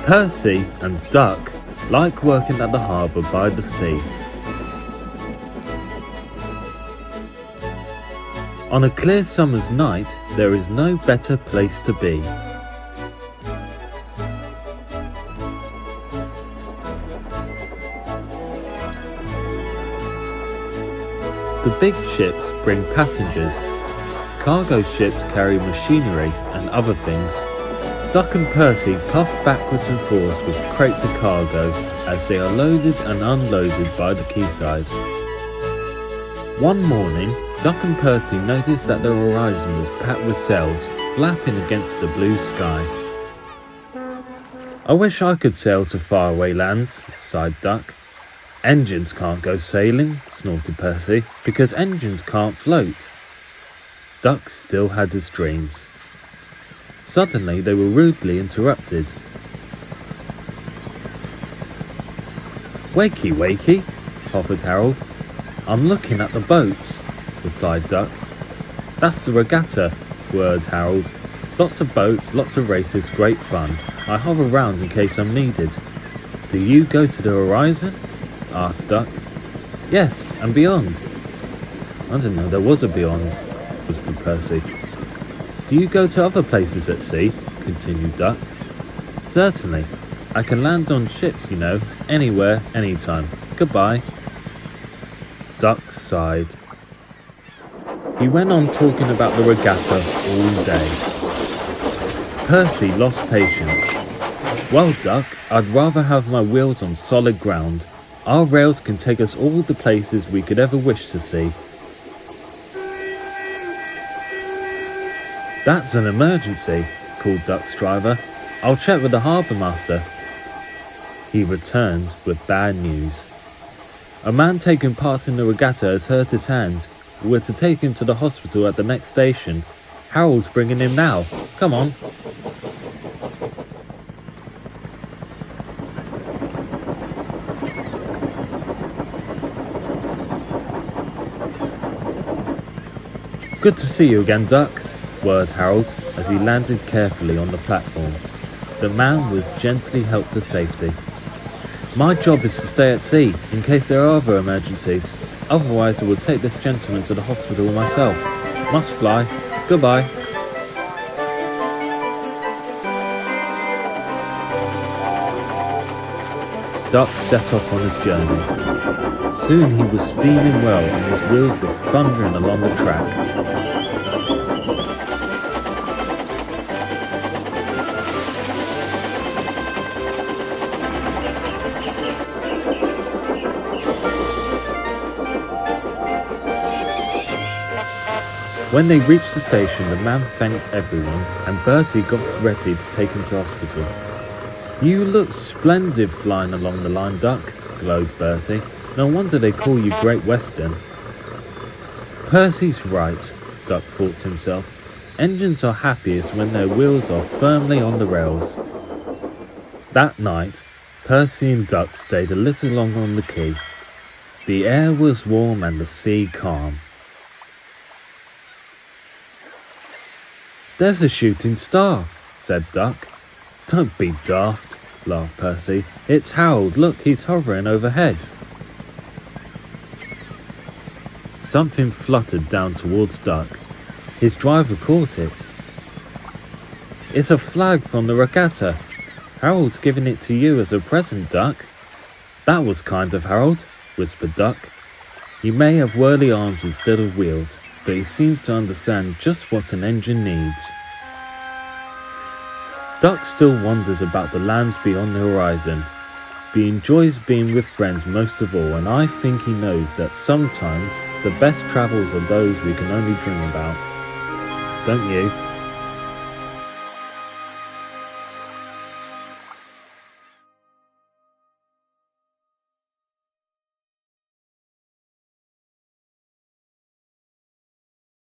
Percy and Duck like working at the harbour by the sea. On a clear summer's night, there is no better place to be. The big ships bring passengers. Cargo ships carry machinery and other things. Duck and Percy puff backwards and forwards with crates of cargo as they are loaded and unloaded by the quayside. One morning, Duck and Percy noticed that the horizon was packed with sails flapping against the blue sky. "I wish I could sail to faraway lands," sighed Duck. "Engines can't go sailing," snorted Percy, "because engines can't float." Duck still had his dreams. Suddenly they were rudely interrupted. "Wakey, wakey," offered Harold. "I'm looking at the boats," replied Duck. "That's the regatta," whirred Harold. "Lots of boats, lots of races, great fun. I hover round in case I'm needed." "Do you go to the horizon?" asked Duck. "Yes, and beyond." "I didn't know there was a beyond," whispered Percy. "Do you go to other places at sea?" continued Duck. "Certainly. I can land on ships, you know, anywhere, anytime. Goodbye." Duck sighed. He went on talking about the regatta all day. Percy lost patience. "Well, Duck, I'd rather have my wheels on solid ground. Our rails can take us all the places we could ever wish to see." "That's an emergency," called Duck's driver. "I'll check with the harbour master." He returned with bad news. "A man taking part in the regatta has hurt his hand. We're to take him to the hospital at the next station. Harold's bringing him now. Come on." "Good to see you again, Duck," whirred Harold as he landed carefully on the platform. The man was gently helped to safety. "My job is to stay at sea in case there are other emergencies. Otherwise I will take this gentleman to the hospital myself. Must fly. Goodbye." Duck set off on his journey. Soon he was steaming well and his wheels were thundering along the track. When they reached the station, the man thanked everyone and Bertie got ready to take him to hospital. "You look splendid flying along the line, Duck," glowed Bertie. "No wonder they call you Great Western." "Percy's right," Duck thought to himself. "Engines are happiest when their wheels are firmly on the rails." That night, Percy and Duck stayed a little longer on the quay. The air was warm and the sea calm. "There's a shooting star," said Duck. "Don't be daft," laughed Percy. "It's Harold. Look, he's hovering overhead." Something fluttered down towards Duck. His driver caught it. "It's a flag from the regatta. Harold's giving it to you as a present, Duck." "That was kind of Harold," whispered Duck. "He may have whirly arms instead of wheels, but he seems to understand just what an engine needs." Duck still wonders about the lands beyond the horizon. He enjoys being with friends most of all, and I think he knows that sometimes the best travels are those we can only dream about. Don't you?